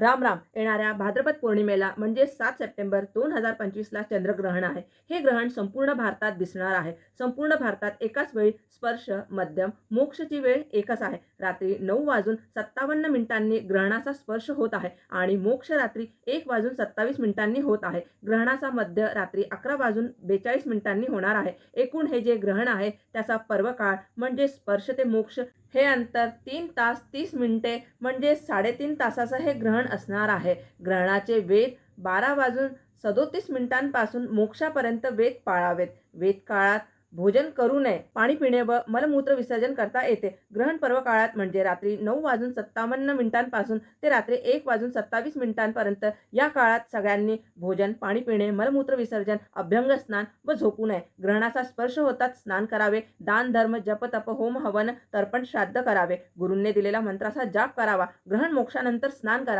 राम राम. येणाऱ्या भाद्रपद पौर्णिमेला म्हणजे 7 सप्टेंबर 2025ला चंद्रग्रहण आहे. हे ग्रहण संपूर्ण भारतात दिसणार आहे. संपूर्ण भारतात एकाच वेळी स्पर्श, मध्यम, मोक्षची वेळ एकच आहे. रात्री 9:57 ग्रहणाचा स्पर्श होत आहे आणि मोक्ष रात्री 1:27 होत आहे. ग्रहणाचा मध्य रात्री 11:42 होणार आहे. एकूण हे जे ग्रहण आहे त्याचा पर्वकाळ म्हणजे स्पर्श ते मोक्ष हे अंतर 3 तास 30 मिनिटे म्हणजे 3.5 तासाचं हे ग्रहण असणार आहे. ग्रहणाचे वेद 12:37 पासून मोक्षापर्यंत वेद पाळावेत. वेद काळात भोजन करू नये. पाणी पिणे व मलमूत्र विसर्जन करता येते. ग्रहण पर्व काळात म्हणजे रात्री 9:57 पासून ते रात्री 1:27 पर्यंत या काळात सगळ्यांनी भोजन, पाणी पिणे, मलमूत्र विसर्जन, अभ्यंग स्नान व झोपू नये. ग्रहणाचा स्पर्श होताच स्नान करावे. दान, धर्म, जप, तप, होम, हवन, तर्पण, श्राद्ध करावे. गुरूंनी दिलेल्या मंत्राचा जाप करावा. ग्रहण मोक्षानंतर स्नान करावे.